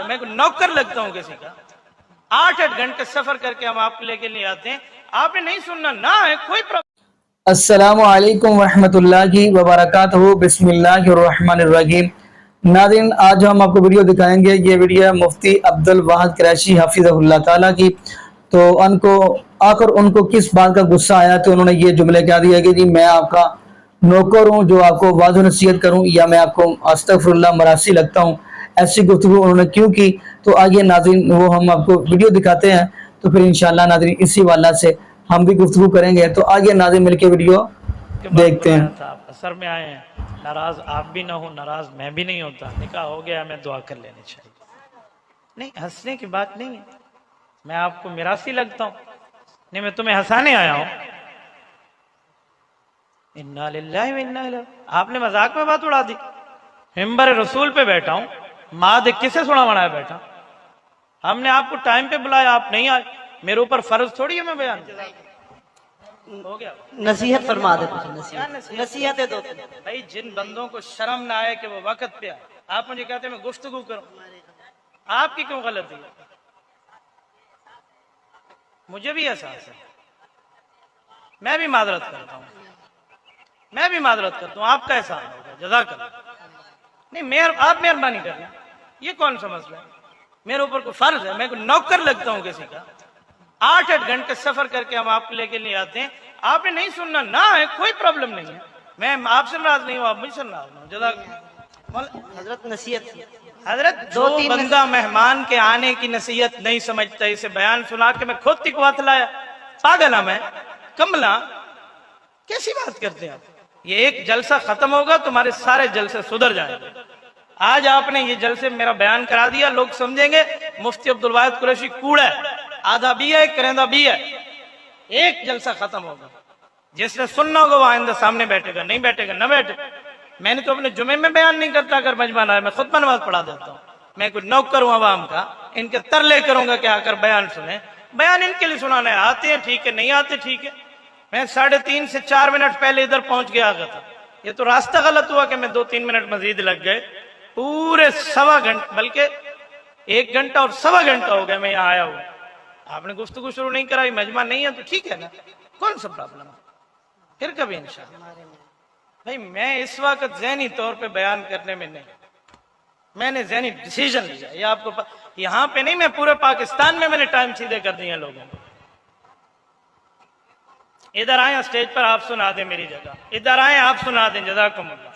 मैं को नौकर लगता हूँ किसी का। 8-8 घंटे सफर करके हम आपको लेके लिए आते हैं, आपने नहीं सुनना ना है कोई प्रॉब्लम। अस्सलामु अलैकुम वरहमतुल्लाहि वबरकातुहू। बिस्मिल्लाहिर्रहमानिर्रहीम। नाज़रीन, आज हम आपको वीडियो दिखाएंगे। ये वीडियो मुफ्ती अब्दुल वाहिद कुरैशी हफिज़हुल्लाह ताला की। तो उनको किस बात का गुस्सा आया तो उन्होंने ये जुमले कह दिया कि जी मैं आपका नौकर हूँ जो आपको वाज़ नसीहत करूँ, या मैं आपको अस्तगफिरुल्लाह मरासी लगता हूँ। ऐसी गुफ्तगू उन्होंने क्यों की, तो आइए नाज़रीन वो हम आपको वीडियो दिखाते हैं। तो फिर इंशाअल्लाह नाज़रीन इसी वाला से हम भी गुफ्तगू करेंगे। तो आगे नाज़रीन मिलके वीडियो देखते हैं। आप असर में आए हैं, नाराज आप भी ना हो, नाराज मैं भी नहीं होता, निकाह हो गया, मैं दुआ कर लेनी चाहिए। नहीं, हंसने की बात नहीं है, मैं आपको मिरासी लगता हूं? नहीं, मैं तुम्हें हंसाने आया हूं। इन्ना लिल्लाहि व इन्ना इलैहि। आपने मजाक में बात उड़ा दी। मिंबर रसूल पे बैठा हूं, माद किसे सुना बनाया बैठा। हमने आपको टाइम पे बुलाया, आप नहीं आए, मेरे ऊपर फर्ज थोड़ी है मैं बयान। हो गया, नसीहत फरमा दे, नसीहत दो भाई। जिन बंदों को शर्म ना आए कि वो वक्त पे आए, आप मुझे कहते हैं मैं गुफ्तगू करूं, आपकी क्यों गलती है? मुझे भी एहसास है, मैं भी माजरत करता हूं, मैं भी माजरत करता हूं, आपका एहसान होगा, जज़ाकल्लाह। नहीं, आप मेहरबानी कर रहे हैं, ये कौन सा मसला है? मेरे ऊपर कोई फर्ज है, मैं कोई नौकर लगता हूं किसी का? 8-8 घंटे सफर करके हम आपको लेके लिए आते हैं, आपने नहीं सुनना ना है कोई प्रॉब्लम नहीं है, मैं आपसे नाराज नहीं हूं, आप मुझसे नाराज नहीं हूं। जज़ाकल्लाह। हजरत नसीहत, हजरत जो बंदा मेहमान के आने की नसीहत नहीं समझता, इसे बयान सुना के मैं खुद तिकवात लाया, पागल मैं कमला, कैसी बात करते हैं आप? ये एक जलसा खत्म होगा, तुम्हारे सारे जलसे सुधर जाएंगे। आज आपने ये जलसे मेरा बयान करा दिया, लोग समझेंगे मुफ्ती अब्दुल वाहिद कुरैशी कूड़ा है, आधा भी है करेंदा भी है। एक जलसा खत्म होगा, जिसने सुनना होगा वो आइंदा सामने बैठेगा, नहीं बैठेगा ना बैठे। मैंने तो अपने जुमे में बयान नहीं करता, अगर मजमा है मैं खुतबा नमाज पढ़ा देता हूँ। मैं कुछ नौकर हूं अवाम का, इनके तरले करूंगा कि आकर बयान सुने। बयान इनके लिए सुनाना है, आते हैं ठीक है, नहीं आते ठीक है। मैं 3.5 से 4 मिनट पहले इधर पहुंच गया था। ये तो रास्ता गलत हुआ कि मैं 2-3 मिनट मजीद लग गए। पूरे 1.25 घंटे, बल्कि 1 घंटा और 1.25 घंटा हो गया मैं यहाँ आया हूँ। आपने गुफ्तगू शुरू नहीं कराई, मजमा नहीं है तो ठीक है ना, कौन सा प्रॉब्लम है? फिर कभी इंशाअल्लाह। भाई मैं इस वक्त ज़हनी तौर पे बयान करने में नहीं, मैंने ज़हनी डिसीजन लिया। ये आपको यहाँ पे नहीं, मैं पूरे पाकिस्तान में मैंने टाइम सीधे कर दिए लोगों को। इधर आए स्टेज पर, आप सुना दें मेरी जगह, इधर आए आप सुना दें, जज़ाकुमुल्लाह।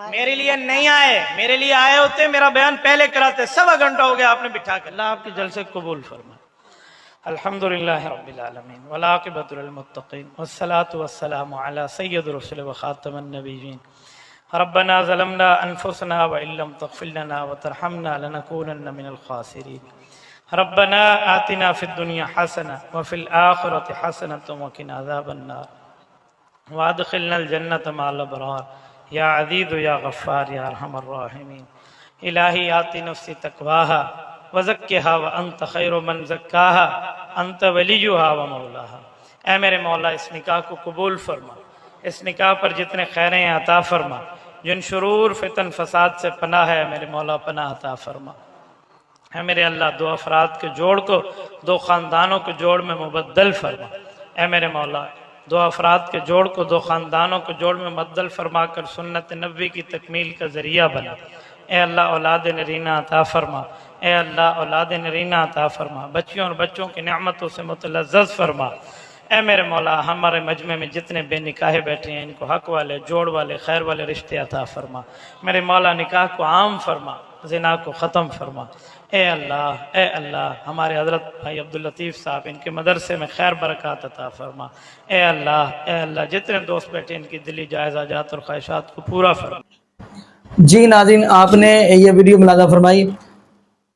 मेरे लिए नहीं आए, मेरे लिए आए होते मेरा बयान पहले कराते। 1.25 घंटा हो गया आपने बिठा कर। अल्लाह आपके जलसे कबूल फरमाए। अल्हम्दुलिल्लाह रब्बिल आलमीन वल आक़िबतु लिल मुत्तक़ीन वस्सलातु वस्सलामु अला सय्यिदिर रुसुल व खातमिन नबिय्यीन। रब्बना ज़लमना अनफुसना व इल्लम तग़फिर लना व तरहमना लनकूनन्न मिनल ख़ासिरीन। रब्बना आतिना फिद दुनिया हसना व फिल आखिरति हसनतन व क़िना अज़ाबन्नार व अदख़िलनल जन्नत मअल अबरार या अज़ीज़ या गफ़्फ़ार या अरहमर राहिमीन। इलाही आति नफ्सी तक़वाहा व ज़क्किहा व अंत खैरु मन ज़क्काहा अंत वलियुहा व मौलाहा। ऐ मेरे मौला, इस निकाह को कबूल फरमा, इस निकाह पर जितने खैरें अता फरमा, जिन शुरूर फितन फसाद से पनाह है मेरे मौला पनाह अता फरमा। है मेरे अल्लाह, 2 अफराद के जोड़ को 2 ख़ानदानों के जोड़ में मुबद्दल फरमा। ऐ मेरे मौला, 2 अफराद के जोड़ को 2 ख़ानदानों के जोड़ में मुबद्दल फरमा कर सुन्नत नबी की तकमील का ज़रिया बना। ए अल्लाह, औलाद नरीना अता फरमा। ए अल्लाह, औलाद नरीना अता फरमा। बच्चियों और बच्चों की नेमतों से मुतलज़्ज़ फरमा। ए मेरे मौला, हमारे मजमे में जितने बेनिकाहे बैठे हैं इनको हक वाले, जोड़ वाले, खैर वाले रिश्ते अता फरमा। मेरे मौला, निकाह को आम फरमा, ज़िना को ख़त्म फरमा। ए अल्लाह, हमारे हज़रत भाई अब्दुल लतीफ़ साहब, इनके मदरसे में खैर बरक़ात अता फरमा। ए अल्लाह, जितने दोस्त बैठे इनकी दिली जायज़ात और ख्वाहिशात को पूरा फरमा। जी नाज़रीन, आपने ये वीडियो मुलाज़ा फरमाई।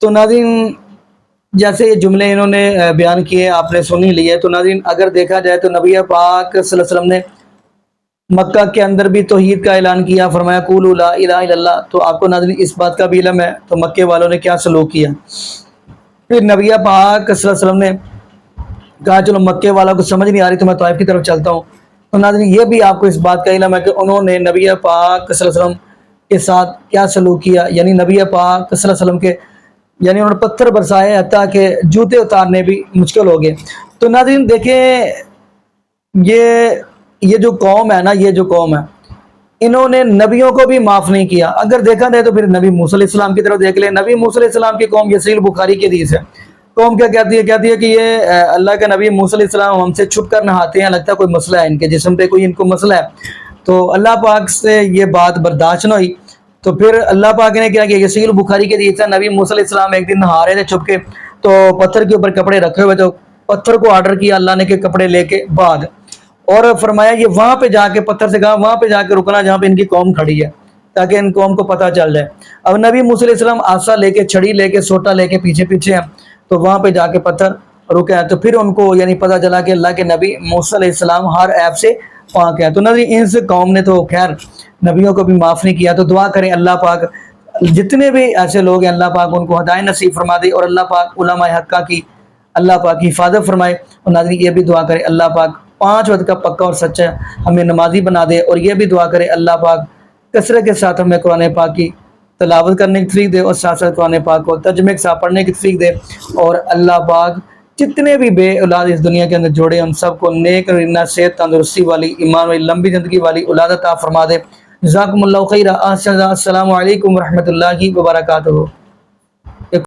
तो नाज़रीन, जैसे ये जुमले इन्होंने बयान किए आपने सुन ही लिए। तो नाज़रीन, अगर देखा जाए तो नबी पाक सल्लल्लाहु अलैहि वसल्लम ने मक्का के अंदर भी तौहीद का ऐलान किया, फरमाया कुलू ला इलाहा इल्लल्लाह। तो आपको नाज़रीन इस बात का भी इल्म है तो मक्के वालों ने क्या सलूक किया। फिर नबी पाक सल्लल्लाहु अलैहि वसल्लम ने कहा चलो मक्के वालों को समझ नहीं आ रही तो मैं तौहीद की तरफ चलता हूँ। तो नाज़रीन, ये भी आपको इस बात का इल्म है कि उन्होंने नबी पाक सल्लल्लाहु अलैहि वसल्लम के साथ क्या सलूक किया, यानी नबी पाक सल्लल्लाहु अलैहि वसल्लम के यानी उन्होंने पत्थर बरसाए हत्ता के जूते उतारने भी मुश्किल हो गए। तो नाज़रीन देखें, ये जो कौम है ना, ये जो कौम है, इन्होंने नबियों को भी माफ नहीं किया। अगर देखा जाए तो फिर नबी मूसा अलैहिस्सलाम की तरफ देख ले। नबी मूसा अलैहिस्सलाम की कौम, ये सहीह बुखारी की हदीस है, कौम क्या कहती है? कहती है कि ये अल्लाह के नबी मूसा अलैहिस्सलाम हमसे छुप कर नहाते हैं, लगता है कोई मसला है इनके जिस्म पे, कोई इनको मसला है। तो अल्लाह पाक से ये बात बर्दाश्त न हुई, तो फिर अल्लाह पाक ने क्या किया? ये सहीह बुखारी की हदीस है, नबी मूसा अलैहिस्सलाम एक दिन नहा रहे थे छुप के, तो पत्थर के ऊपर कपड़े रखे हुए, तो पत्थर को ऑर्डर किया अल्लाह ने के कपड़े लेके बाद, और फरमाया ये वहां पे जाके, पत्थर से कहा वहां पे जाके रुकना जहाँ पे इनकी कौम खड़ी है, ताकि इन कौम को पता चल जाए। अब नबी मूसा अलैहिस्सलाम आसा लेके, छड़ी लेके, सोटा लेके पीछे पीछे हैं, तो वहां पे जाके पत्थर रुके हैं। तो फिर उनको यानी पता चला कि अल्लाह के नबी मूसा अलैहिस्सलाम हर ऐप से पाक है। तो नबी इस कौम ने तो खैर नबियों को भी माफ नहीं किया। तो दुआ करें अल्लाह पाक जितने भी ऐसे लोग हैं, अल्लाह पाक उनको हिदायत नसीब फरमा दे, और अल्लाह पाक उलमाए हक्का की अल्लाह पाक की हिफाजत फरमाए। और नाज़रीन ये भी दुआ करें अल्लाह पाक 5 वक्त का पक्का और सच्चा हमें नमाजी बना दे, और ये भी दुआ करें अल्लाह पाक कसरत के साथ हमें कुरान पाक की तलावत करने की तौफीक दे, और साथ साथ कुरान पाक को तर्जुमे के साथ पढ़ने की तौफीक दे। और अल्लाह पाक जितने भी बे औलाद इस दुनिया के अंदर जोड़े, उन सबको नेक रीना सेहत तंदुरुस्ती वाली, ईमान वाली, लंबी ज़िंदगी वाली औलाद अता फरमा दे। जज़ाकुमुल्लाहु खैरा। अस्सलामु अलैकुम व रहमतुल्लाहि व बरकातुहू।